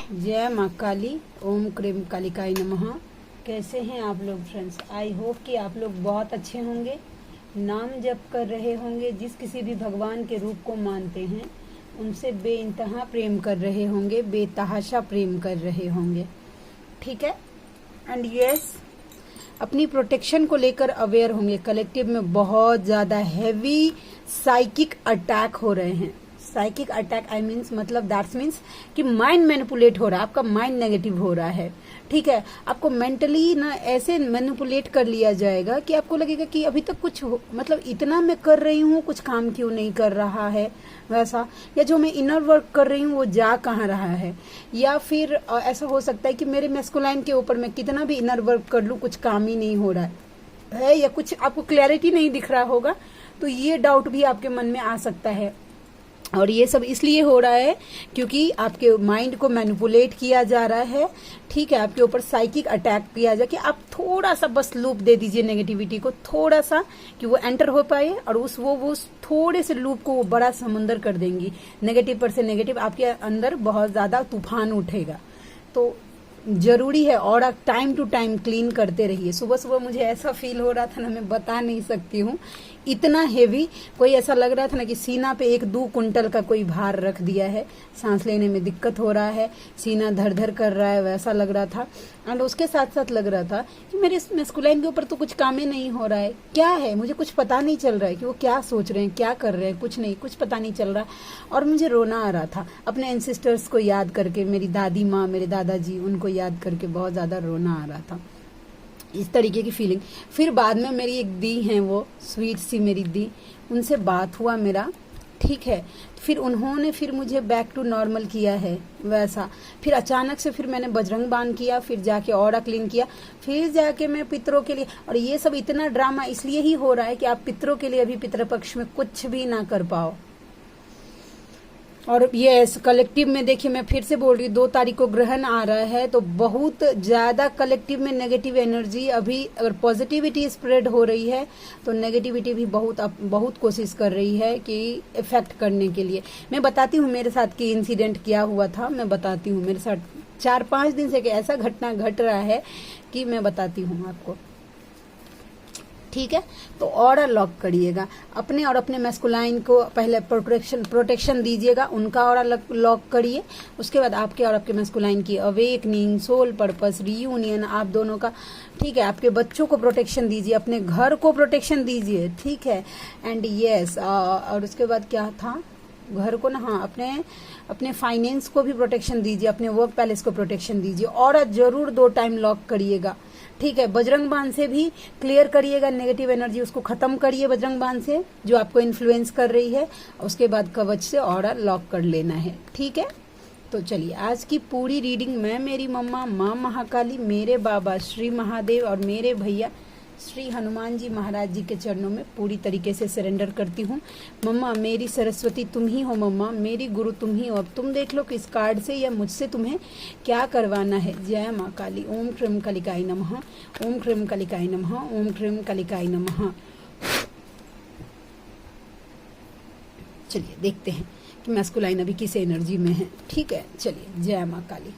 जय माँ काली। ओम क्रीम कालिकाई नमः। कैसे हैं आप लोग फ्रेंड्स? आई होप कि आप लोग बहुत अच्छे होंगे, नाम जप कर रहे होंगे, जिस किसी भी भगवान के रूप को मानते हैं उनसे बेइंतहा प्रेम कर रहे होंगे, बेतहाशा प्रेम कर रहे होंगे। ठीक है। एंड यस, अपनी प्रोटेक्शन को लेकर अवेयर होंगे। कलेक्टिव में बहुत ज़्यादा हैवी साइकिक अटैक हो रहे हैं। साइकिक अटैक आई मीन्स मतलब दैट्स मीन्स कि माइंड मैनिपुलेट हो रहा है, आपका माइंड नेगेटिव हो रहा है। ठीक है, आपको मेंटली ना ऐसे मैनिपुलेट कर लिया जाएगा कि आपको लगेगा कि अभी तक कुछ मतलब इतना मैं कर रही हूँ, कुछ काम क्यों नहीं कर रहा है वैसा, या जो मैं इनर वर्क कर रही हूँ वो जा कहाँ रहा है। या फिर ऐसा हो सकता है कि मेरे मैस्कुलाइन के ऊपर मैं कितना भी इनर वर्क कर लूँ कुछ काम ही नहीं हो रहा है, या कुछ आपको क्लैरिटी नहीं दिख रहा होगा, तो ये डाउट भी आपके मन में आ सकता है। और ये सब इसलिए हो रहा है क्योंकि आपके माइंड को मैनिपुलेट किया जा रहा है। ठीक है, आपके ऊपर साइकिक अटैक किया जा कि आप थोड़ा सा बस लूप दे दीजिए नेगेटिविटी को, थोड़ा सा कि वो एंटर हो पाए, और वो थोड़े से लूप को वो बड़ा समुंदर कर देंगी। नेगेटिव पर से नेगेटिव आपके अंदर बहुत ज्यादा तूफान उठेगा। तो जरूरी है, और आप टाइम टू टाइम क्लीन करते रहिए। सुबह सुबह मुझे ऐसा फील हो रहा था ना, मैं बता नहीं सकती हूँ, इतना हेवी, कोई ऐसा लग रहा था ना कि सीना पे 1-2 कुंटल का कोई भार रख दिया है, सांस लेने में दिक्कत हो रहा है, सीना धड़ धड़ कर रहा है, वैसा लग रहा था। एंड उसके साथ साथ लग रहा था कि मेरे मैस्कुलाइन के ऊपर तो कुछ काम ही नहीं हो रहा है, क्या है मुझे कुछ पता नहीं चल रहा है कि वो क्या सोच रहे हैं, क्या कर रहे हैं, कुछ नहीं, कुछ पता नहीं चल रहा। और मुझे रोना आ रहा था अपने एंसेस्टर्स को याद करके, मेरी दादी माँ, मेरे दादाजी, उनको याद करके बहुत ज्यादा रोना आ रहा था, इस तरीके की फीलिंग। फिर बाद में मेरी एक दी हैं, वो स्वीट सी मेरी दी, उनसे बात हुआ मेरा। ठीक है, फिर उन्होंने फिर मुझे बैक टू नॉर्मल किया है वैसा। फिर अचानक से फिर मैंने बजरंग बाण किया, फिर जाके ऑरा क्लीन किया, फिर जाके मैं पितरों के लिए। और ये सब इतना ड्रामा इसलिए ही हो रहा है कि आप पितरों के लिए अभी पितृपक्ष में कुछ भी ना कर पाओ। और ये कलेक्टिव में देखिए, मैं फिर से बोल रही हूँ, 2 तारीख को ग्रहण आ रहा है, तो बहुत ज्यादा कलेक्टिव में नेगेटिव एनर्जी, अभी अगर पॉजिटिविटी स्प्रेड हो रही है तो नेगेटिविटी भी बहुत कोशिश कर रही है कि इफेक्ट करने के लिए। मैं बताती हूँ मेरे साथ की इंसिडेंट क्या हुआ था, मैं बताती हूँ। मेरे साथ 4-5 दिन से ऐसा घटना घट रहा है कि मैं बताती हूँ आपको। ठीक है, तो ऑरा लॉक करिएगा अपने, और अपने मैस्कुलाइन को पहले प्रोटेक्शन दीजिएगा, उनका ऑरा लॉक करिए। उसके बाद आपके और आपके मैस्कुलाइन की अवेकनिंग, सोल पर्पस, रीयूनियन, आप दोनों का। ठीक है, आपके बच्चों को प्रोटेक्शन दीजिए, अपने घर को प्रोटेक्शन दीजिए। ठीक है, एंड यस, और उसके बाद क्या था, घर को ना, हाँ, अपने फाइनेंस को भी प्रोटेक्शन दीजिए, अपने वर्क पैलेस को प्रोटेक्शन दीजिए, और जरूर 2 टाइम लॉक करिएगा। ठीक है, बजरंग बाण से भी क्लियर करिएगा नेगेटिव एनर्जी, उसको खत्म करिए बजरंग बाण से जो आपको इन्फ्लुएंस कर रही है। उसके बाद कवच से ऑरा लॉक कर लेना है। ठीक है, तो चलिए आज की पूरी रीडिंग मैं, मेरी मम्मा माँ महाकाली, मेरे बाबा श्री महादेव और मेरे भैया श्री हनुमान जी महाराज जी के चरणों में पूरी तरीके से सरेंडर करती हूँ। मम्मा मेरी सरस्वती तुम ही हो, मम्मा मेरी गुरु तुम ही हो। अब तुम देख लो कि इस कार्ड से या मुझसे तुम्हें क्या करवाना है। जय माँ काली। ओम क्रीम कालिकाई नमः। ओम क्रीम कालिकाई नमः। ओम क्रीम कालिकाई नमः। चलिए देखते हैं कि मैस्कुलाइन अभी किस एनर्जी में है। ठीक है, चलिए, जय माँ Kali.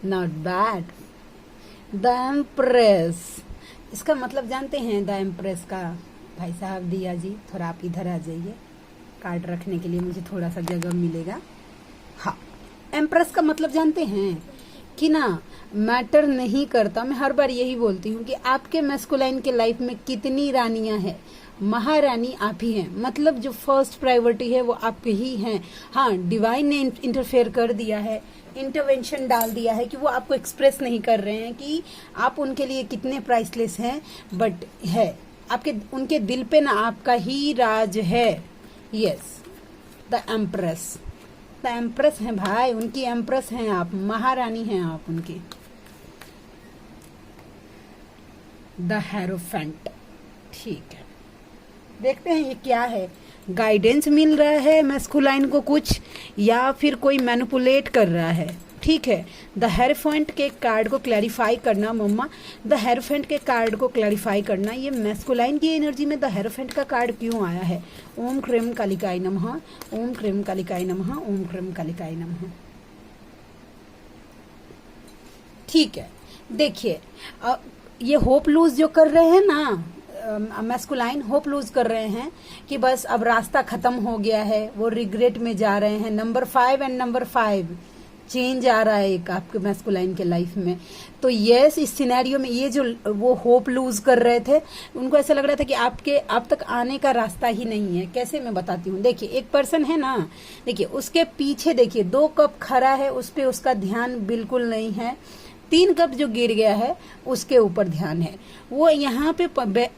Not bad. The empress, इसका मतलब जानते हैं द एम्प्रेस का? भाई साहब दिया जी, थोड़ा आप इधर आ जाइए, कार्ड रखने के लिए मुझे थोड़ा सा जगह मिलेगा। हाँ, एम्प्रेस का मतलब जानते हैं कि ना, मैटर नहीं करता, मैं हर बार यही बोलती हूँ कि आपके मैस्कुलाइन के लाइफ में कितनी रानियां हैं, महारानी आप ही हैं। मतलब जो फर्स्ट प्रायोरिटी है वो आप ही हैं। हाँ, डिवाइन ने इंटरफेयर कर दिया है, इंटरवेंशन डाल दिया है कि वो आपको एक्सप्रेस नहीं कर रहे हैं कि आप उनके लिए कितने प्राइसलेस हैं, बट है आपके, उनके दिल पे ना आपका ही राज है। Yes, the empress, the empress हैं भाई, उनकी एम्प्रेस हैं आप, महारानी हैं आप उनकी। The hierophant. ठीक है, देखते हैं ये क्या है। गाइडेंस मिल रहा है मैस्कुलाइन को कुछ, या फिर कोई मैनिपुलेट कर रहा है। ठीक है। द हेरोफेंट के कार्ड को क्लैरिफाई करना मम्मा, द हेरोफेंट के कार्ड को क्लैरिफाई करना, ये मैस्कुलाइन की एनर्जी में द हेरोफेंट का कार्ड क्यों आया है। ओम क्रीम कालिकाय नमः, ओम क्रीम कालिकाय नमः, ओम क्रीम कालिकाय नमः। ठीक है, देखिए ये होप लूज जो कर रहे हैं ना, मैस्कुलाइन होप लूज कर रहे हैं कि बस अब रास्ता खत्म हो गया है, वो रिग्रेट में जा रहे हैं। नंबर 5 एंड नंबर 5 चेंज आ रहा है एक आपके मैस्कुलाइन के लाइफ में। तो यस, इस सिनेरियो में ये जो वो होप लूज कर रहे थे, उनको ऐसा लग रहा था कि आपके आप तक आने का रास्ता ही नहीं है। कैसे, मैं बताती हूँ। देखिए एक पर्सन है ना, देखिए उसके पीछे देखिए 2 कप खड़ा है, उस पे उसका ध्यान बिल्कुल नहीं है। 3 कप जो गिर गया है उसके ऊपर ध्यान है। वो यहाँ पे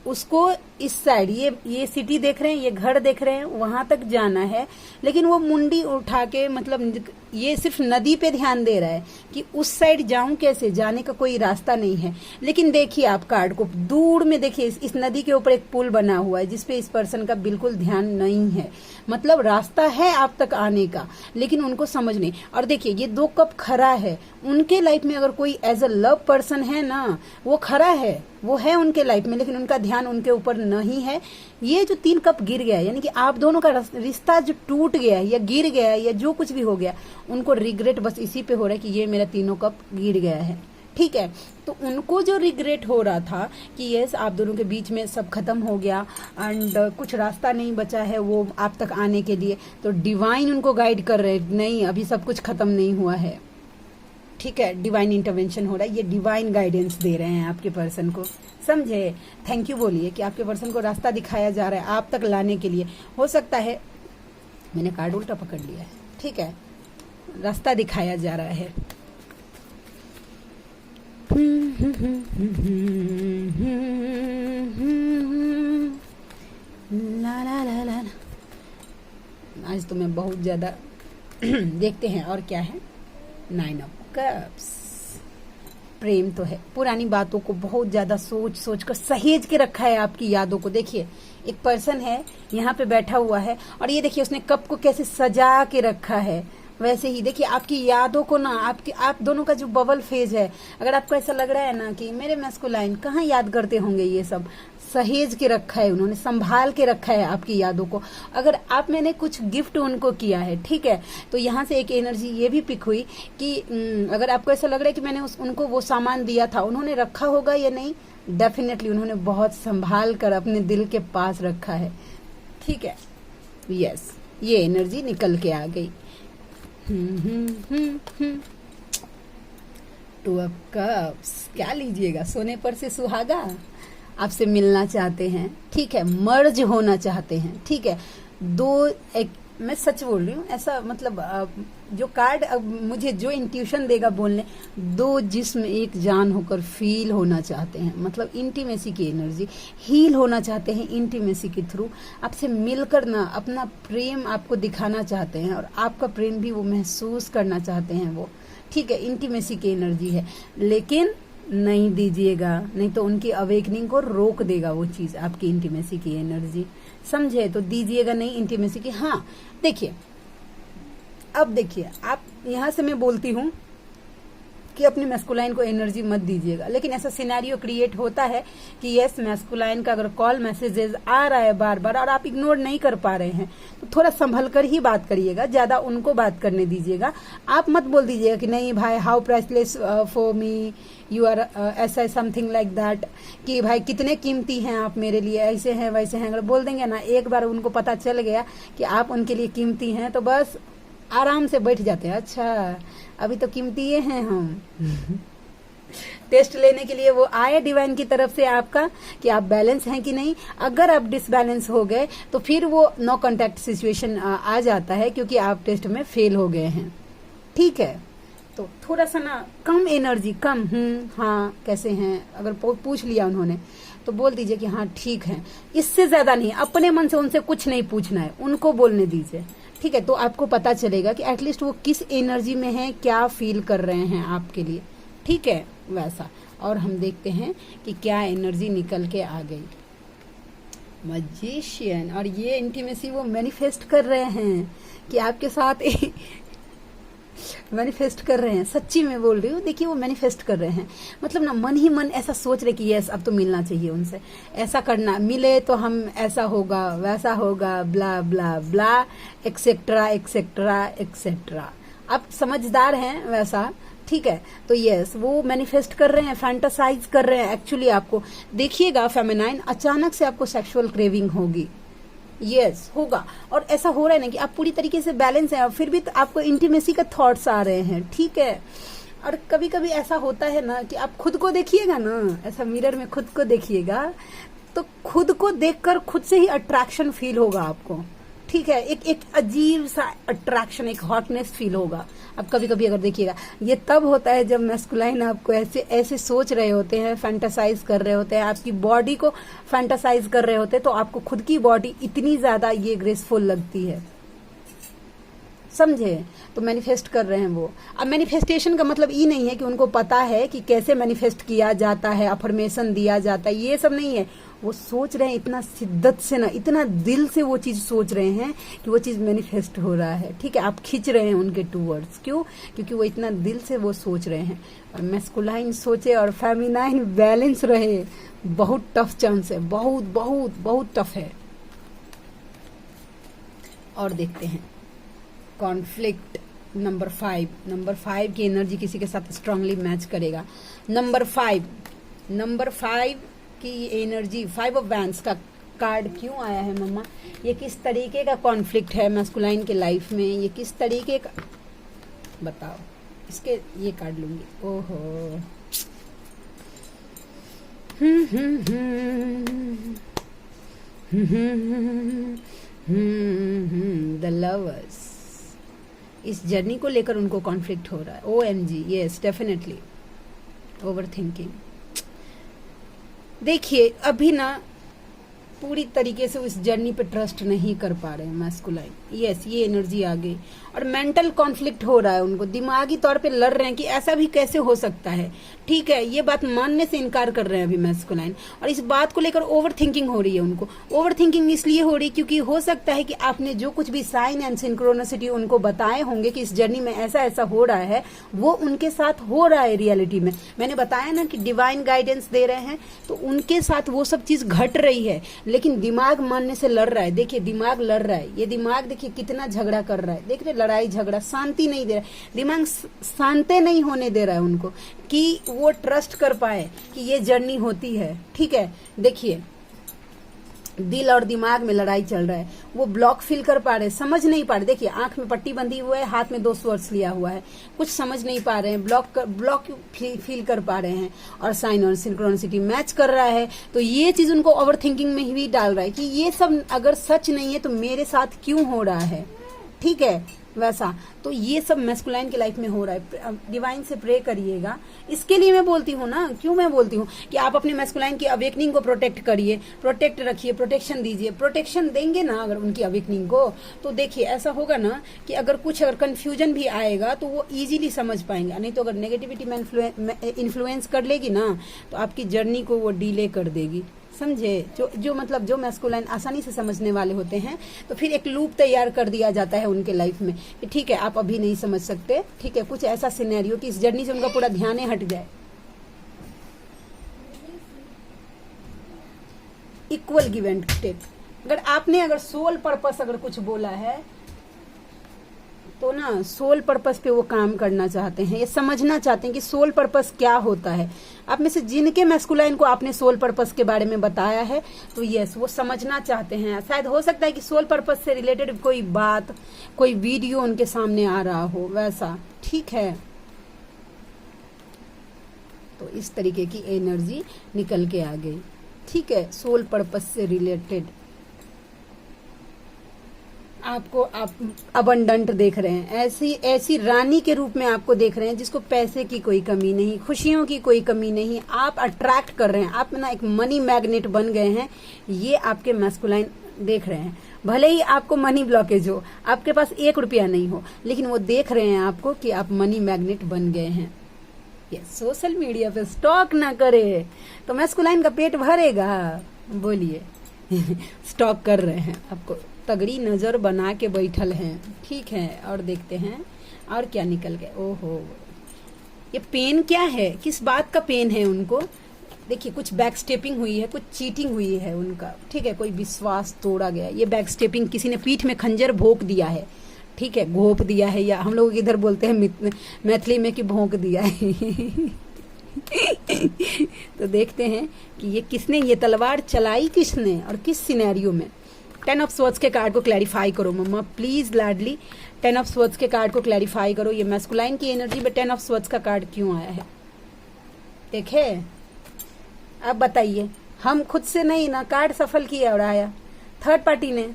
उसको इस साइड ये सिटी देख रहे हैं, ये घर देख रहे हैं, वहां तक जाना है, लेकिन वो मुंडी उठा के मतलब ये सिर्फ नदी पे ध्यान दे रहा है कि उस साइड जाऊं कैसे, जाने का कोई रास्ता नहीं है। लेकिन देखिए आप कार्ड को दूर में देखिए, इस नदी के ऊपर एक पुल बना हुआ है जिसपे इस पर्सन का बिल्कुल ध्यान नहीं है। मतलब रास्ता है आप तक आने का, लेकिन उनको समझ नहीं। और देखिए ये 2 कप खरा है, उनके लाइफ में अगर कोई एज अ लव पर्सन है ना, वो खरा है, वो है उनके लाइफ में, लेकिन उनका ध्यान उनके ऊपर नहीं है। ये जो 3 कप गिर गया, यानी कि आप दोनों का रिश्ता जो टूट गया या गिर गया या जो कुछ भी हो गया, उनको रिग्रेट बस इसी पे हो रहा है कि ये मेरा 3 कप गिर गया है। ठीक है, तो उनको जो रिग्रेट हो रहा था कि यस आप दोनों के बीच में सब खत्म हो गया एंड कुछ रास्ता नहीं बचा है वो आप तक आने के लिए, तो डिवाइन उनको गाइड कर रहे, नहीं अभी सब कुछ खत्म नहीं हुआ है। ठीक है, डिवाइन इंटरवेंशन हो रहा है, ये डिवाइन गाइडेंस दे रहे हैं आपके पर्सन को, समझे। थैंक यू बोलिए कि आपके पर्सन को रास्ता दिखाया जा रहा है आप तक लाने के लिए। हो सकता है मैंने कार्ड उल्टा पकड़ लिया है, ठीक है, रास्ता दिखाया जा रहा है। ला ला ला ला, आज तो मैं बहुत ज्यादा देखते हैं। और क्या है, 9 ऑफ कप्स, प्रेम तो है, पुरानी बातों को बहुत ज्यादा सोच सोच कर सहेज के रखा है आपकी यादों को। देखिए एक पर्सन है यहाँ पे बैठा हुआ है और ये देखिए उसने कप को कैसे सजा के रखा है। वैसे ही देखिए आपकी यादों को ना, आप दोनों का जो बबल फेज है, अगर आपको ऐसा लग रहा है ना कि मेरे मैस्कुलाइन कहाँ याद करते होंगे, ये सब सहेज के रखा है उन्होंने, संभाल के रखा है आपकी यादों को। अगर आप मैंने कुछ गिफ्ट उनको किया है, ठीक है, तो यहाँ से एक एनर्जी ये भी पिक हुई कि अगर आपको ऐसा लग रहा है कि मैंने उनको वो सामान दिया था, उन्होंने रखा होगा या नहीं, डेफिनेटली उन्होंने बहुत संभाल कर अपने दिल के पास रखा है। ठीक है, यस, ये एनर्जी निकल के आ गई। 2 ऑफ कप्स, क्या लीजिएगा, सोने पर से सुहागा, आपसे मिलना चाहते हैं, ठीक है, मर्ज होना चाहते हैं, ठीक है। मैं सच बोल रही हूँ, ऐसा मतलब जो कार्ड अब मुझे जो इंट्यूशन देगा बोलने, 2 जिस्म एक जान होकर फील होना चाहते हैं, मतलब इंटीमेसी की एनर्जी, हील होना चाहते हैं इंटीमेसी के थ्रू, आपसे मिलकर ना अपना प्रेम आपको दिखाना चाहते हैं और आपका प्रेम भी वो महसूस करना चाहते हैं वो, ठीक है, इंटीमेसी की एनर्जी है। लेकिन नहीं दीजिएगा, नहीं तो उनकी अवेकनिंग को रोक देगा वो चीज, आपकी इंटीमेसी की एनर्जी, समझे। तो दीजिएगा नहीं इंटीमेसी की। हाँ देखिए, अब देखिए आप, यहां से मैं बोलती हूँ कि अपने मैस्कुलाइन को एनर्जी मत दीजिएगा, लेकिन ऐसा सिनेरियो क्रिएट होता है कि यस मैस्कुलाइन का अगर कॉल मैसेजेस आ रहा है बार बार और आप इग्नोर नहीं कर पा रहे हैं, तो थोड़ा संभल कर ही बात करिएगा, ज्यादा उनको बात करने दीजिएगा। आप मत बोल दीजिएगा कि नहीं भाई how priceless for me you are, ऐसा समथिंग लाइक दैट, कि भाई कितने कीमती हैं आप मेरे लिए, ऐसे हैं वैसे हैं। अगर बोल देंगे ना, एक बार उनको पता चल गया कि आप उनके लिए कीमती हैं, तो बस आराम से बैठ जाते हैं, अच्छा अभी तो कीमती हैं हम। टेस्ट लेने के लिए वो आए डिवाइन की तरफ से आपका कि आप बैलेंस हैं कि नहीं। अगर आप डिसबैलेंस हो गए तो फिर वो नो कांटेक्ट सिचुएशन आ जाता है, क्योंकि आप टेस्ट में फेल हो गए हैं, ठीक है। तो थोड़ा सा ना कम एनर्जी, कम हाँ कैसे हैं, अगर पूछ लिया उन्होंने तो बोल दीजिए कि हाँ ठीक है, इससे ज्यादा नहीं, अपने मन से उनसे कुछ नहीं पूछना है, उनको बोलने दीजिए, ठीक है। तो आपको पता चलेगा कि एटलीस्ट वो किस एनर्जी में है, क्या फील कर रहे हैं आपके लिए, ठीक है, वैसा। और हम देखते हैं कि क्या एनर्जी निकल के आ गई। मैजिशियन, और ये इंटीमेसी वो मैनिफेस्ट कर रहे हैं कि आपके साथ मैनिफेस्ट कर रहे हैं, सच्ची में बोल रही हूँ। देखिए वो मैनिफेस्ट कर रहे हैं, मतलब ना मन ही मन ऐसा सोच रहे कि यस अब तो मिलना चाहिए उनसे, ऐसा करना, मिले तो हम ऐसा होगा वैसा होगा, ब्ला ब्ला ब्ला, एक्सेट्रा एक्सेट्रा एक्सेट्रा। आप समझदार हैं वैसा, ठीक है। तो यस वो मैनिफेस्ट कर रहे हैं, फैंटासाइज कर रहे हैं। एक्चुअली आपको देखिएगा फेमिनाइन, अचानक से आपको सेक्सुअल क्रेविंग होगी, यस होगा। और ऐसा हो रहा है ना कि आप पूरी तरीके से बैलेंस है और फिर भी तो आपको इंटीमेसी का थॉट्स आ रहे हैं, ठीक है। और कभी कभी ऐसा होता है ना कि आप खुद को देखिएगा ना, ऐसा मिरर में खुद को देखिएगा तो खुद को देखकर खुद से ही अट्रैक्शन फील होगा आपको, ठीक है। एक अजीब सा अट्रैक्शन, एक हॉटनेस फील होगा। अब कभी कभी अगर देखिएगा, ये तब होता है जब मैस्कुलाइन आपको ऐसे ऐसे सोच रहे होते हैं, फैंटासाइज कर रहे होते हैं, आपकी बॉडी को फैंटासाइज कर रहे होते हैं, तो आपको खुद की बॉडी इतनी ज्यादा ये ग्रेसफुल लगती है, समझे। तो मैनिफेस्ट कर रहे हैं वो। अब मैनिफेस्टेशन का मतलब ये नहीं है कि उनको पता है कि कैसे मैनिफेस्ट किया जाता है, अफर्मेशन दिया जाता है, ये सब नहीं है। वो सोच रहे हैं इतना शिद्दत से ना, इतना दिल से वो चीज सोच रहे हैं कि वो चीज मैनिफेस्ट हो रहा है, ठीक है। आप खींच रहे हैं उनके टूवर्ड्स, क्यों? क्योंकि वो इतना दिल से वो सोच रहे हैं। और मैस्कुलाइन सोचे और फेमिनाइन बैलेंस रहे, बहुत टफ चांस है, बहुत बहुत बहुत टफ है। और देखते हैं कॉन्फ्लिक्ट नंबर 5। नंबर 5 की एनर्जी किसी के साथ स्ट्रांगली मैच करेगा। नंबर 5 की एनर्जी, 5 ऑफ वैंड्स का कार्ड क्यों आया है मम्मा? ये किस तरीके का कॉन्फ्लिक्ट है मैस्कुलाइन के लाइफ में, ये किस तरीके का, बताओ। इसके ये कार्ड लूंगी। ओहो, द लवर्स, इस जर्नी को लेकर उनको कॉन्फ्लिक्ट हो रहा है। OMG, yes definitely over thinking. देखिए अभी ना पूरी तरीके से उस जर्नी पे ट्रस्ट नहीं कर पा रहे हैं मैस्कुलाइन, यस ये एनर्जी आ गई। और मेंटल कॉन्फ्लिक्ट हो रहा है उनको, दिमागी तौर पे लड़ रहे हैं कि ऐसा भी कैसे हो सकता है, ठीक है। ये बात मानने से इनकार कर रहे हैं अभी मैस्कुलाइन। और इस बात को लेकर ओवर थिंकिंग हो रही है उनको। ओवर थिंकिंग इसलिए हो रही है क्योंकि हो सकता है कि आपने जो कुछ भी साइन एंड सिंक्रोनिसिटी उनको बताए होंगे कि इस जर्नी में ऐसा ऐसा हो रहा है, वो उनके साथ हो रहा है रियलिटी में। मैंने बताया ना कि डिवाइन गाइडेंस दे रहे हैं, तो उनके साथ वो सब चीज घट रही है, लेकिन दिमाग मानने से लड़ रहा है। देखिए दिमाग लड़ रहा है, ये दिमाग देखिए कितना झगड़ा कर रहा है, देख रहे, लड़ाई झगड़ा, शांति नहीं दे रहा है दिमाग, शांति नहीं होने दे रहा है उनको कि वो ट्रस्ट कर पाए कि ये जर्नी होती है, ठीक है। देखिए दिल और दिमाग में लड़ाई चल रहा है, वो ब्लॉक फील कर पा रहे हैं, समझ नहीं पा रहे। देखिए आंख में पट्टी बंधी हुआ है, हाथ में 2 स्वर्ड्स लिया हुआ है, कुछ समझ नहीं पा रहे हैं, ब्लॉक फील कर पा रहे हैं। और साइन और सिंक्रोनिसिटी मैच कर रहा है, तो ये चीज उनको ओवर थिंकिंग में ही डाल रहा है कि ये सब अगर सच नहीं है तो मेरे साथ क्यों हो रहा है, ठीक है वैसा। तो ये सब मैस्कुलाइन की लाइफ में हो रहा है। डिवाइन से प्रे करिएगा, इसके लिए मैं बोलती हूँ ना, क्यों मैं बोलती हूँ कि आप अपने मैस्कुलाइन की अवेकनिंग को प्रोटेक्ट करिए, प्रोटेक्ट रखिए, प्रोटेक्शन दीजिए। प्रोटेक्शन देंगे ना अगर उनकी अवेकनिंग को, तो देखिए ऐसा होगा ना कि अगर कंफ्यूजन भी आएगा तो वो इजीली समझ पाएंगे। नहीं तो अगर नेगेटिविटी में इन्फ्लुएंस कर लेगी ना तो आपकी जर्नी को वो डिले कर देगी, समझे। जो मैस्कुलाइन आसानी से समझने वाले होते हैं, तो फिर एक लूप तैयार कर दिया जाता है उनके लाइफ में कि ठीक है आप अभी नहीं समझ सकते, ठीक है, कुछ ऐसा सिनेरियो कि इस जर्नी से उनका पूरा ध्यान हट जाए। Equal give and take. अगर सोल पर्पस अगर कुछ बोला है तो ना सोल पर्पस पे वो काम करना चाहते हैं, ये समझना चाहते हैं कि सोल पर्पस क्या होता है। आप में से जिनके मैस्कुलाइन को आपने सोल पर्पस के बारे में बताया है, तो यस वो समझना चाहते हैं। शायद हो सकता है कि सोल पर्पस से रिलेटेड कोई बात, कोई वीडियो उनके सामने आ रहा हो, वैसा, ठीक है। तो इस तरीके की एनर्जी निकल के आ गई, ठीक है। सोल पर्पस से रिलेटेड आपको आप अबंडेंट देख रहे हैं, ऐसी रानी के रूप में आपको देख रहे हैं जिसको पैसे की कोई कमी नहीं, खुशियों की कोई कमी नहीं। आप अट्रैक्ट कर रहे हैं, आप ना एक मनी मैग्नेट बन गए हैं, ये आपके मैस्कुलाइन देख रहे हैं। भले ही आपको मनी ब्लॉकेज हो, आपके पास 1 रुपया नहीं हो, लेकिन वो देख रहे हैं आपको कि आप मनी मैग्नेट बन गए हैं। ये सोशल मीडिया पे स्टॉक ना करे तो मैस्कुलाइन का पेट भरेगा, बोलिए। स्टॉक कर रहे हैं आपको, तगड़ी नजर बना के बैठल हैं। ठीक है, और देखते हैं और क्या निकल गया। ओहो, ये पेन क्या है, किस बात का पेन है उनको? देखिए, कुछ बैक स्टेपिंग हुई है, कुछ चीटिंग हुई है उनका। ठीक है, कोई विश्वास तोड़ा गया। ये बैक स्टेपिंग, किसी ने पीठ में खंजर भोंक दिया है। ठीक है, घोप दिया है, या हम लोग इधर बोलते हैं मैथिली में कि भोंक दिया है। तो देखते हैं कि ये किसने, ये तलवार चलाई किसने और किस सिनेरियो में। 10 ऑफ स्वॉर्ड्स के कार्ड को क्लैरिफाई करो मम्मा प्लीज लाडली। 10 ऑफ स्वॉर्ड्स के कार्ड को क्लैरिफाई करो। ये मैस्कुलाइन की एनर्जी में 10 ऑफ स्वॉर्ड्स का कार्ड क्यों आया है? देखे, अब बताइए। हम खुद से नहीं ना कार्ड सफल किया और आया, थर्ड पार्टी ने,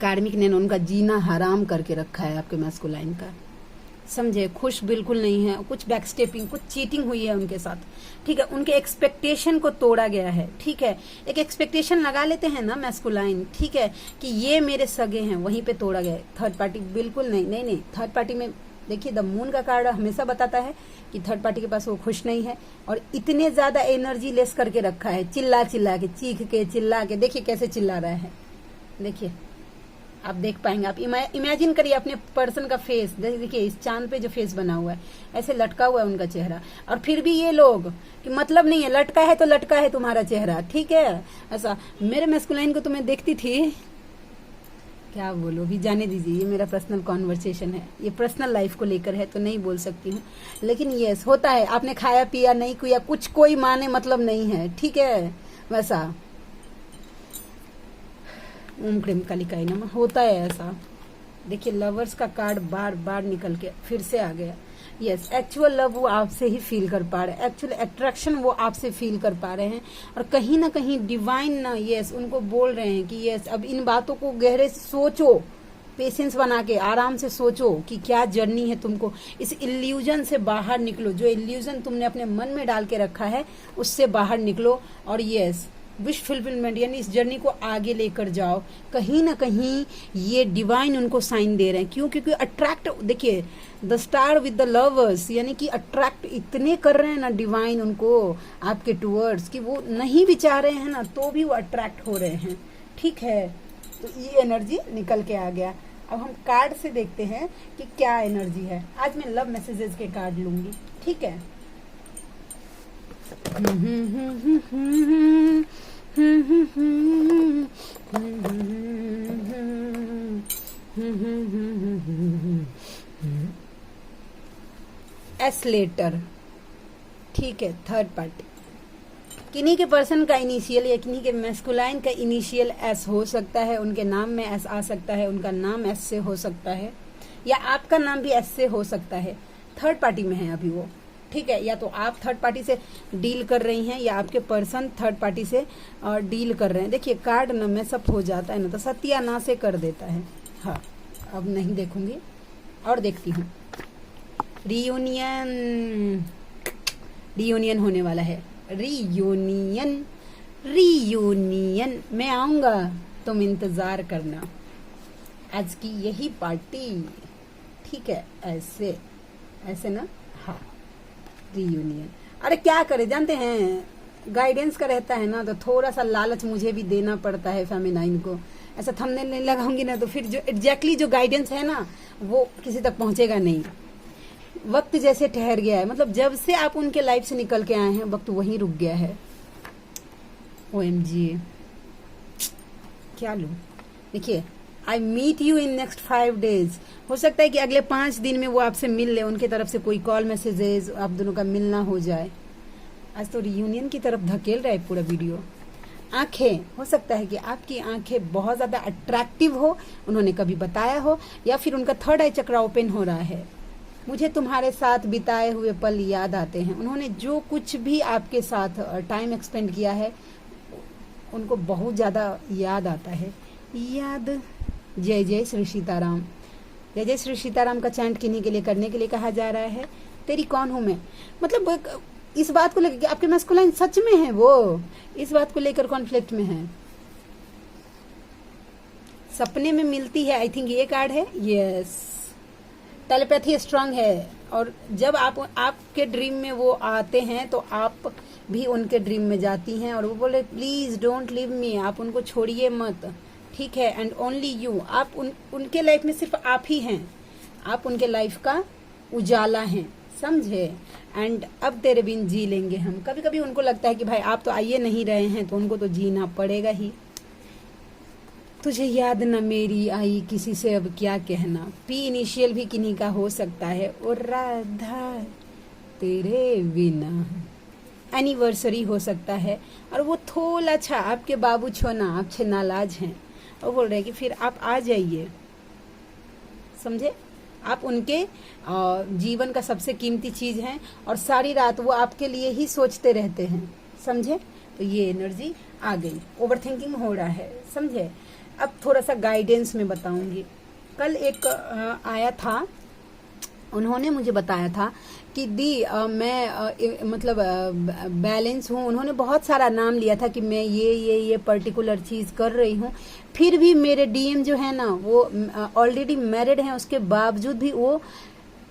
कार्मिक ने उनका जीना हराम करके रखा है आपके मैस्कुलाइन का। समझे, खुश बिल्कुल नहीं है। कुछ बैकस्टेपिंग, कुछ चीटिंग हुई है उनके साथ। ठीक है, उनके एक्सपेक्टेशन को तोड़ा गया है। ठीक है, एक एक्सपेक्टेशन लगा लेते हैं ना मैस्कुलाइन, ठीक है, कि ये मेरे सगे हैं, वहीं पे तोड़ा गया है। थर्ड पार्टी बिल्कुल नहीं, नहीं नहीं। थर्ड पार्टी में देखिए, द मून का कार्ड हमेशा बताता है कि थर्ड पार्टी के पास वो खुश नहीं है, और इतने ज्यादा एनर्जी लेस करके रखा है, चिल्ला चिल्ला के, चीख के, चिल्ला के। देखिए कैसे चिल्ला रहा है, देखिए, आप देख पाएंगे। आप इमेजिन करिए अपने पर्सन का फेस। देखिए इस चांद पे जो फेस बना हुआ है, ऐसे लटका हुआ है उनका चेहरा, और फिर भी ये लोग कि मतलब नहीं है, लटका है तो लटका है तुम्हारा चेहरा। ठीक है, ऐसा। मेरे मैस्कुलाइन को तो मैं देखती थी, क्या बोलो, भी जाने दीजिए, ये मेरा पर्सनल कॉन्वर्सेशन है, ये पर्सनल लाइफ को लेकर है, तो नहीं बोल सकती हूँ। लेकिन यस, होता है, आपने खाया पिया नहीं किया, कुछ कोई माने मतलब नहीं है। ठीक है, वैसा। ओम क्रीम कालिकाई नमः, होता है ऐसा। देखिए, लवर्स का कार्ड बार बार निकल के फिर से आ गया। यस, एक्चुअल लव वो आपसे ही फील कर पा रहे हैं, एक्चुअल अट्रैक्शन वो आपसे फील कर पा रहे हैं, और कहीं ना कहीं डिवाइन ना, यस, उनको बोल रहे हैं कि यस, अब इन बातों को गहरे से सोचो, पेशेंस बना के आराम से सोचो कि क्या जर्नी है तुमको। इस इल्यूजन से बाहर निकलो, जो इल्यूजन तुमने अपने मन में डाल के रखा है उससे बाहर निकलो, और यस, विश फुलफिलमेंट, यानी इस जर्नी को आगे लेकर जाओ। कहीं ना कहीं ये डिवाइन उनको साइन दे रहे हैं। क्यों? क्योंकि अट्रैक्ट, देखिए, the star with the lovers, यानी कि अट्रैक्ट इतने कर रहे हैं ना डिवाइन उनको आपके टूवर्ड्स, कि वो नहीं भी चाह रहे हैं ना तो भी वो अट्रैक्ट हो रहे हैं। ठीक है, तो ये एनर्जी निकल के आ गया। अब हम कार्ड से देखते हैं कि क्या एनर्जी है। आज मैं लव मैसेजेस के कार्ड लूंगी। ठीक है, एस लेटर। ठीक है, थर्ड पार्टी, किन्हीं के पर्सन का इनिशियल या किन्हीं के मैस्कुलाइन का इनिशियल एस हो सकता है, उनके नाम में एस आ सकता है, उनका नाम एस से हो सकता है, या आपका नाम भी एस से हो सकता है। थर्ड पार्टी में है अभी वो। ठीक है, या तो आप थर्ड पार्टी से डील कर रही हैं, या आपके पर्सन थर्ड पार्टी से डील कर रहे हैं। देखिए, कार्ड न में सब हो जाता है ना, तो सत्यानाश से कर देता है। हाँ, अब नहीं देखूंगी और देखती हूँ। रियूनियन, रियूनियन होने वाला है। रियूनियन, रियूनियन, मैं आऊंगा, तुम इंतजार करना, आज की यही पार्टी। ठीक है, ऐसे ऐसे ना, हाँ, रियूनियन। अरे क्या करे, जानते हैं, गाइडेंस का रहता है ना, तो थोड़ा सा लालच मुझे भी देना पड़ता है फेमिनाइन को। ऐसा थंबनेल नहीं लगाऊंगी ना, तो फिर जो एग्जैक्टली जो गाइडेंस है ना, वो किसी तक पहुंचेगा नहीं। वक्त जैसे ठहर गया है, मतलब जब से आप उनके लाइफ से निकल के आए हैं, वक्त वहीं रुक गया है। OMG, क्या लूं? देखिए, I meet you in next 5 days। हो सकता है कि अगले 5 दिन में वो आपसे मिल ले, उनके तरफ से कोई कॉल मैसेजेस, आप दोनों का मिलना हो जाए। आज तो रियूनियन की तरफ धकेल रहा है पूरा वीडियो। आंखें, हो सकता है कि आपकी आंखें बहुत ज्यादा अट्रैक्टिव हो, उन्होंने कभी बताया हो, या फिर उनका थर्ड आई चक्रा ओपन हो रहा है। मुझे तुम्हारे साथ बिताए हुए पल याद आते हैं। उन्होंने जो कुछ भी आपके साथ टाइम एक्सपेंड किया है, उनको बहुत ज्यादा याद आता है। याद, जय जय श्री सीताराम। जय जय श्री सीताराम का चैंट किन्हीं के लिए करने के लिए कहा जा रहा है। तेरी कौन हूं मैं, मतलब इस बात को लेकर आपके मैस्कुलाइन सच में है, वो इस बात को लेकर कॉन्फ्लिक्ट में है। सपने में मिलती है, आई थिंक ये कार्ड है। यस, टेलीपैथी स्ट्रांग है, और जब आपके ड्रीम में वो आते हैं तो आप भी उनके ड्रीम में जाती हैं, और वो बोले प्लीज डोंट लीव मी, आप उनको छोड़िए मत, ठीक है। एंड ओनली यू, आप उनके लाइफ में सिर्फ आप ही हैं, आप उनके लाइफ का उजाला हैं, समझे। एंड अब तेरे बिन जी लेंगे हम। कभी कभी उनको लगता है कि भाई आप तो आइए नहीं रहे हैं, तो उनको तो जीना पड़ेगा ही। तुझे याद न मेरी आई, किसी से अब क्या कहना, पी इनिशियल भी किन्हीं का हो सकता है, और राधा तेरे बिना एनिवर्सरी हो सकता है। और वो थोड़ा सा आपके बाबू छोना आपसे नाराज हैं, और बोल रहे हैं कि फिर आप आ जाइए, समझे। आप उनके जीवन का सबसे कीमती चीज हैं, और सारी रात वो आपके लिए ही सोचते रहते हैं, समझे। तो ये एनर्जी आ गई, ओवर थिंकिंग हो रहा है, समझे। अब थोड़ा सा गाइडेंस में बताऊंगी। कल एक आया था, उन्होंने मुझे बताया था कि दी मैं मतलब बैलेंस हूँ। उन्होंने बहुत सारा नाम लिया था कि मैं ये पर्टिकुलर चीज कर रही हूँ, फिर भी मेरे डीएम जो है ना वो ऑलरेडी मैरिड हैं, उसके बावजूद भी वो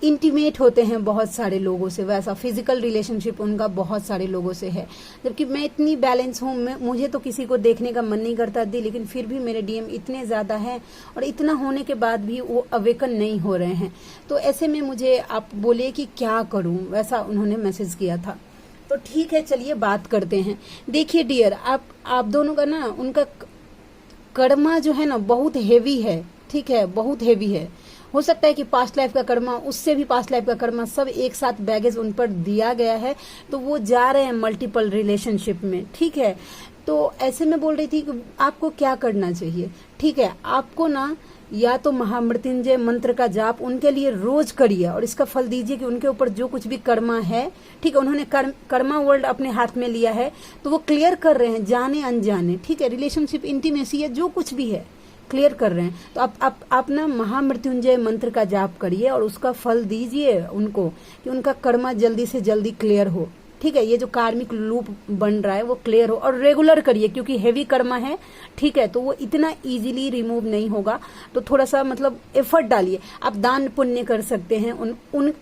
इंटीमेट होते हैं बहुत सारे लोगों से, वैसा फिजिकल रिलेशनशिप उनका बहुत सारे लोगों से है। जबकि मैं इतनी बैलेंस हूँ, मुझे तो किसी को देखने का मन नहीं करता दी, लेकिन फिर भी मेरे डीएम इतने ज्यादा हैं, और इतना होने के बाद भी वो अवेकन नहीं हो रहे हैं। तो ऐसे में मुझे आप बोले कि क्या करूं, वैसा उन्होंने मैसेज किया था। तो ठीक है, चलिए बात करते हैं। देखिए डियर, आप दोनों का ना उनका कर्मा जो है ना बहुत हेवी है, ठीक है, बहुत हेवी है। हो सकता है कि पास्ट लाइफ का कर्मा, उससे भी पास्ट लाइफ का कर्मा, सब एक साथ बैगेज उन पर दिया गया है, तो वो जा रहे हैं मल्टीपल रिलेशनशिप में, ठीक है। तो ऐसे में बोल रही थी कि आपको क्या करना चाहिए, ठीक है। आपको ना या तो महामृत्युंजय मंत्र का जाप उनके लिए रोज करिए, और इसका फल दीजिए कि उनके ऊपर जो कुछ भी कर्मा है, ठीक है, उन्होंने कर्मा वर्ल्ड अपने हाथ में लिया है, तो वो क्लियर कर रहे हैं जाने अनजाने, ठीक है। रिलेशनशिप, इंटीमेसी है, जो कुछ भी है क्लियर कर रहे हैं। तो आप ना महामृत्युंजय मंत्र का जाप करिए, और उसका फल दीजिए उनको कि उनका कर्मा जल्दी से जल्दी क्लियर हो, ठीक है। ये जो कार्मिक लूप बन रहा है वो क्लियर हो, और रेगुलर करिए, क्योंकि हेवी कर्मा है, ठीक है, तो वो इतना इजीली रिमूव नहीं होगा। तो थोड़ा सा मतलब एफर्ट डालिए। आप दान पुण्य कर सकते हैं उन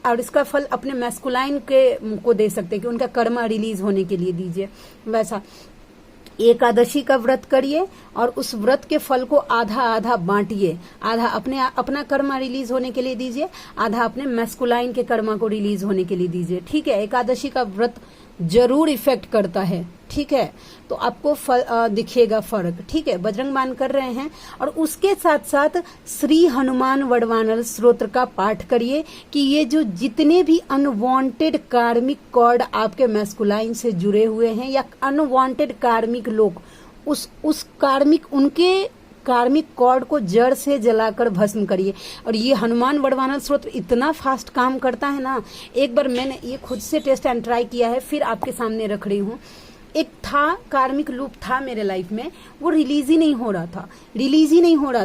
और इसका फल अपने मैस्कुलाइन को दे सकते हैं कि उनका कर्मा रिलीज होने के लिए दीजिए। वैसा एकादशी का व्रत करिए, और उस व्रत के फल को आधा आधा बांटिए। आधा अपना कर्मा रिलीज होने के लिए दीजिए, आधा अपने मैस्कुलाइन के कर्मा को रिलीज होने के लिए दीजिए, ठीक है। एकादशी का व्रत जरूर इफेक्ट करता है, ठीक है। तो आपको दिखेगा फर्क, ठीक है। बजरंग बाण कर रहे हैं, और उसके साथ साथ श्री हनुमान वरदानल स्तोत्र का पाठ करिए कि ये जो जितने भी अनवांटेड कार्मिक कॉर्ड आपके मैस्कुलाइन से जुड़े हुए हैं, या अनवांटेड कार्मिक लोग, उस उनके कार्मिक कॉर्ड को जड़ से जलाकर भस्म करिए। और ये हनुमान वरदानल स्तोत्र इतना फास्ट काम करता है ना, एक बार मैंने ये खुद से टेस्ट एंड ट्राई किया है, फिर आपके सामने रख रही हूँ। एक था कार्मिक लूप था मेरे लाइफ में, वो रिलीज ही नहीं हो रहा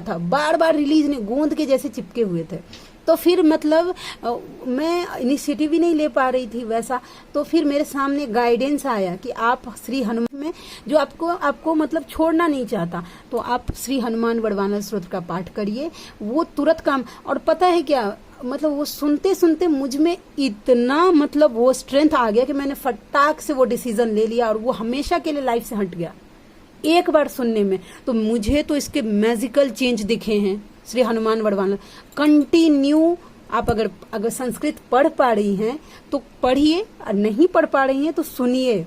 था, बार बार रिलीज नहीं, गोंद के जैसे चिपके हुए थे। तो फिर मतलब मैं इनिशिएटिव ही नहीं ले पा रही थी वैसा। तो फिर मेरे सामने गाइडेंस आया कि आप श्री हनुमान में, जो आपको मतलब छोड़ना नहीं चाहता, तो आप श्री हनुमान वरदानल स्तोत्र का पाठ करिए, वो तुरंत काम। और पता है क्या, मतलब वो सुनते सुनते मुझ में इतना मतलब वो स्ट्रेंथ आ गया कि मैंने फटाक से वो डिसीजन ले लिया, और वो हमेशा के लिए लाइफ से हट गया एक बार सुनने में। तो मुझे तो इसके मैजिकल चेंज दिखे हैं। श्री हनुमान वरदानल कंटिन्यू, आप अगर संस्कृत पढ़ पा रही हैं तो पढ़िए, और नहीं पढ़ पा रही हैं तो सुनिए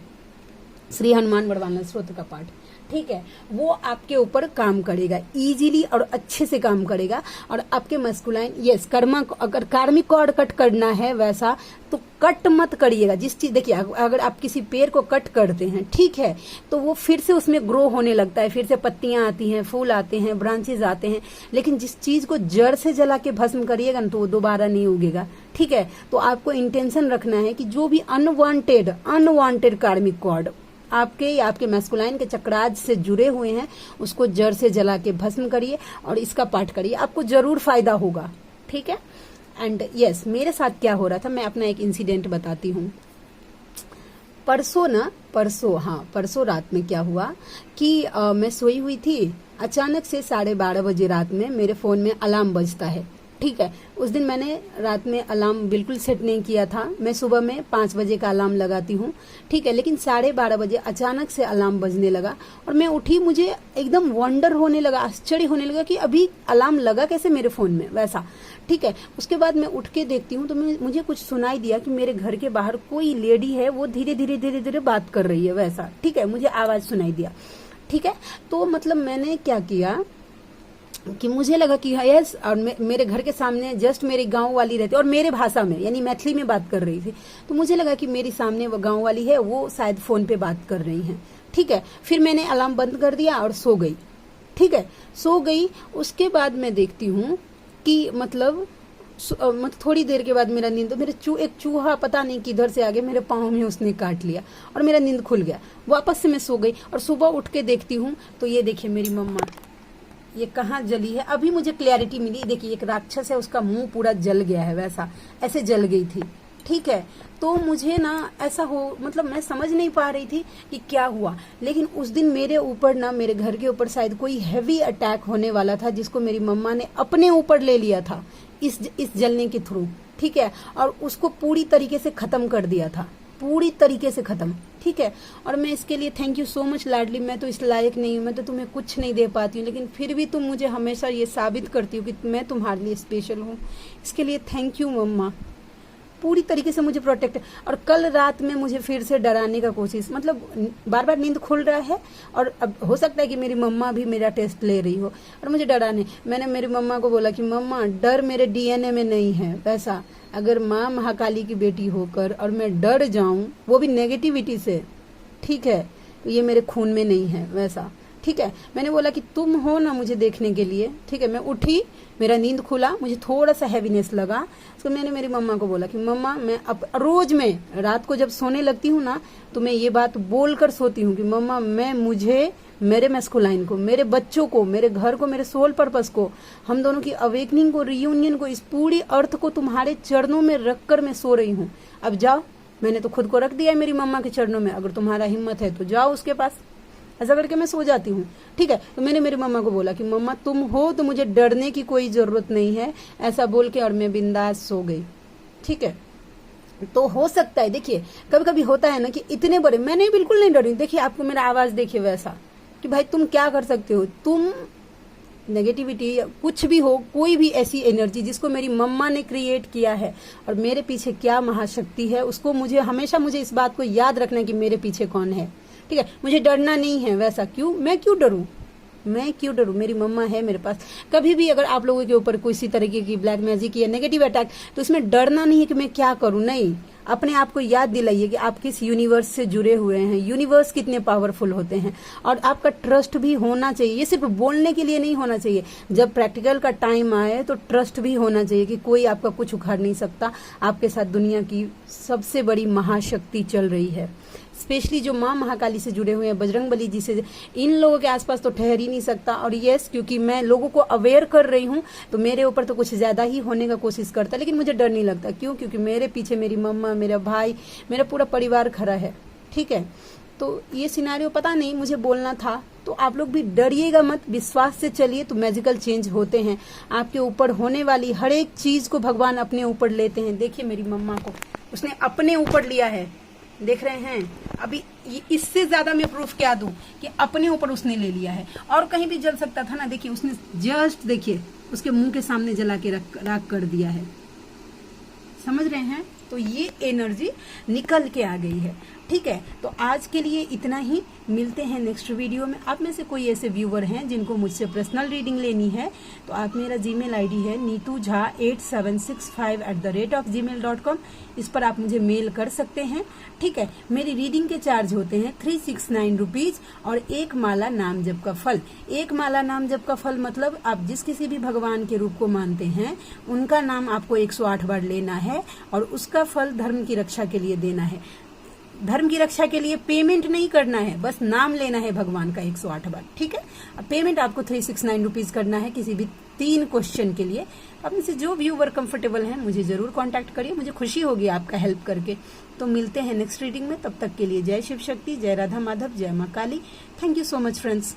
श्री हनुमान वरदानल स्तोत्र का पाठ, ठीक है। वो आपके ऊपर काम करेगा इजीली और अच्छे से काम करेगा। और आपके मस्कुलाइन, यस, कर्मा, अगर कार्मिक कॉर्ड कट करना है वैसा, तो कट मत करिएगा। जिस चीज, देखिए, अगर आप किसी पेड़ को कट करते हैं, ठीक है, तो वो फिर से उसमें ग्रो होने लगता है, फिर से पत्तियां आती हैं, फूल आते हैं, ब्रांचेज आते हैं। लेकिन जिस चीज को जड़ से जला के भस्म करिएगा ना, तो वो दोबारा नहीं उगेगा, ठीक है। तो आपको इंटेंशन रखना है कि जो भी अनवांटेड कार्मिक कॉर्ड आपके या आपके मैस्कुलाइन के चक्राज से जुड़े हुए हैं, उसको जड़ से जला के भस्म करिए, और इसका पाठ करिए, आपको जरूर फायदा होगा, ठीक है। एंड यस, मेरे साथ क्या हो रहा था, मैं अपना एक इंसिडेंट बताती हूँ। परसों रात में क्या हुआ कि मैं सोई हुई थी, अचानक से 12:30 बजे रात में मेरे फोन में अलार्म बजता है, ठीक है। उस दिन मैंने रात में अलार्म बिल्कुल सेट नहीं किया था। मैं सुबह में 5 बजे का अलार्म लगाती हूँ, ठीक है, लेकिन 12:30 बजे अचानक से अलार्म बजने लगा और मैं उठी। मुझे एकदम वंडर होने लगा, आश्चर्य होने लगा कि अभी अलार्म लगा कैसे मेरे फोन में, वैसा, ठीक है। उसके बाद मैं उठ के देखती हूँ तो मुझे कुछ सुनाई दिया कि मेरे घर के बाहर कोई लेडी है, वो धीरे धीरे धीरे धीरे बात कर रही है, वैसा, ठीक है, मुझे आवाज सुनाई दिया, ठीक है। तो मतलब मैंने क्या किया कि मुझे लगा कि यस, और मेरे घर के सामने जस्ट मेरी गांव वाली रहती और मेरे भाषा में यानी मैथिली में बात कर रही थी। तो मुझे लगा कि मेरी सामने वो गांव वाली है, वो शायद फोन पे बात कर रही हैं, ठीक है। फिर मैंने अलार्म बंद कर दिया और सो गई, ठीक है, सो गई। उसके बाद मैं देखती हूँ कि मतलब थोड़ी देर के बाद मेरा नींद, एक चूहा पता नहीं किधर से आ गया, मेरे पाँव में उसने काट लिया और मेरा नींद खुल गया। वापस से मैं सो गई और सुबह उठ के देखती हूँ तो ये देखिए मेरी मम्मा, ये कहाँ जली है। अभी मुझे क्लैरिटी मिली, देखिए एक राक्षस है, उसका मुंह पूरा जल गया है, वैसा ऐसे जल गई थी, ठीक है। तो मुझे ना ऐसा मतलब मैं समझ नहीं पा रही थी कि क्या हुआ। लेकिन उस दिन मेरे ऊपर ना, मेरे घर के ऊपर शायद कोई हैवी अटैक होने वाला था, जिसको मेरी मम्मा ने अपने ऊपर ले लिया था इस जलने के थ्रू, ठीक है, और उसको पूरी तरीके से खत्म कर दिया था, पूरी तरीके से खत्म, ठीक है। और मैं इसके लिए थैंक यू सो मच लाडली। मैं तो इस लायक नहीं हूँ, मैं तो तुम्हें कुछ नहीं दे पाती हूँ, लेकिन फिर भी तुम मुझे हमेशा ये साबित करती हो कि मैं तुम्हारे लिए स्पेशल हूँ। इसके लिए थैंक यू मम्मा, पूरी तरीके से मुझे प्रोटेक्ट। और कल रात में मुझे फिर से डराने का कोशिश, मतलब बार बार नींद खुल रहा है और अब हो सकता है कि मेरी मम्मा भी मेरा टेस्ट ले रही हो और मुझे डराने। मैंने मेरी मम्मा को बोला कि मम्मा डर मेरे डीएनए में नहीं है, वैसा अगर माँ महाकाली की बेटी होकर और मैं डर जाऊं, वो भी नेगेटिविटी से, ठीक है, तो ये मेरे खून में नहीं है, वैसा, ठीक है। मैंने बोला कि तुम हो ना मुझे देखने के लिए, ठीक है। मैं उठी, मेरा नींद खुला, मुझे थोड़ा सा हैवीनेस लगा, तो मैंने मेरी मम्मा को बोला कि मम्मा मैं अब रोज में रात को जब सोने लगती हूँ ना, तो मैं ये बात बोलकर सोती हूँ कि मम्मा मुझे मेरे मैस्कुलाइन को, मेरे बच्चों को, मेरे घर को, मेरे सोल पर्पस को, हम दोनों की अवेकनिंग को, रियूनियन को, इस पूरी अर्थ को तुम्हारे चरणों में रखकर मैं सो रही हूँ। अब जाओ, मैंने तो खुद को रख दिया है मेरी मम्मा के चरणों में, अगर तुम्हारा हिम्मत है तो जाओ उसके पास। ऐसा करके मैं सो जाती हूँ, ठीक है। तो मैंने मेरी मम्मा को बोला कि मम्मा तुम हो तो मुझे डरने की कोई जरूरत नहीं है, ऐसा बोल के, और मैं बिंदास सो गई, ठीक है। तो हो सकता है, देखिए कभी कभी होता है ना कि इतने बड़े, मैंने बिल्कुल नहीं डरी, देखिए आपको मेरा आवाज देखिए वैसा, कि भाई तुम क्या कर सकते हो, तुम नेगेटिविटी कुछ भी हो, कोई भी ऐसी एनर्जी जिसको मेरी मम्मा ने क्रिएट किया है और मेरे पीछे क्या महाशक्ति है, उसको मुझे हमेशा इस बात को याद रखना है कि मेरे पीछे कौन है, ठीक है। मुझे डरना नहीं है, वैसा क्यों, मैं क्यों डरूं, मेरी मम्मा है मेरे पास। कभी भी अगर आप लोगों के ऊपर किसी तरीके की ब्लैक मैजिक या नेगेटिव अटैक, तो इसमें डरना नहीं है कि मैं क्या करूं, नहीं, अपने आप को याद दिलाइए कि आप किस यूनिवर्स से जुड़े हुए हैं, यूनिवर्स कितने पावरफुल होते हैं, और आपका ट्रस्ट भी होना चाहिए। ये सिर्फ बोलने के लिए नहीं होना चाहिए, जब प्रैक्टिकल का टाइम आए तो ट्रस्ट भी होना चाहिए कि कोई आपका कुछ उखाड़ नहीं सकता। आपके साथ दुनिया की सबसे बड़ी महाशक्ति चल रही है, स्पेशली जो माँ महाकाली से जुड़े हुए हैं, बजरंगबली जी से, इन लोगों के आसपास तो ठहर ही नहीं सकता। और यस, क्योंकि मैं लोगों को अवेयर कर रही हूँ तो मेरे ऊपर तो कुछ ज्यादा ही होने का कोशिश करता है, लेकिन मुझे डर नहीं लगता। क्यों? क्योंकि मेरे पीछे मेरी मम्मा, मेरा भाई, मेरा पूरा परिवार खड़ा है, ठीक है। तो ये सिनेरियो पता नहीं मुझे बोलना था, तो आप लोग भी डरिएगा मत, विश्वास से चलिए तो मैजिकल चेंज होते हैं। आपके ऊपर होने वाली हर एक चीज को भगवान अपने ऊपर लेते हैं। देखिए मेरी मम्मा को उसने अपने ऊपर लिया है, देख रहे हैं। अभी इससे ज्यादा मैं प्रूफ क्या दूं कि अपने ऊपर उसने ले लिया है। और कहीं भी जल सकता था ना, देखिए उसने जस्ट, देखिए उसके मुंह के सामने जला के राख कर दिया है, समझ रहे हैं। तो ये एनर्जी निकल के आ गई है, ठीक है। तो आज के लिए इतना ही, मिलते हैं नेक्स्ट वीडियो में। आप में से कोई ऐसे व्यूवर हैं जिनको मुझसे पर्सनल रीडिंग लेनी है, तो आप, मेरा जीमेल आईडी है neetujha8765@gmail.com, इस पर आप मुझे मेल कर सकते हैं, ठीक है। मेरी रीडिंग के चार्ज होते हैं 369 रुपीज, और एक माला नाम जप का फल। एक माला नाम जप का फल मतलब आप जिस किसी भी भगवान के रूप को मानते हैं, उनका नाम आपको 108 बार लेना है, और उसका फल धर्म की रक्षा के लिए देना है। धर्म की रक्षा के लिए पेमेंट नहीं करना है, बस नाम लेना है भगवान का 108 बार, ठीक है। अब पेमेंट आपको 369 रुपीज करना है किसी भी 3 क्वेश्चन के लिए। अब में से जो व्यूवर कंफर्टेबल है मुझे जरूर कांटेक्ट करिए, मुझे खुशी होगी आपका हेल्प करके। तो मिलते हैं नेक्स्ट रीडिंग में, तब तक के लिए जय शिव शक्ति, जय राधा माधव, जय माँ Kali. Thank you so much friends.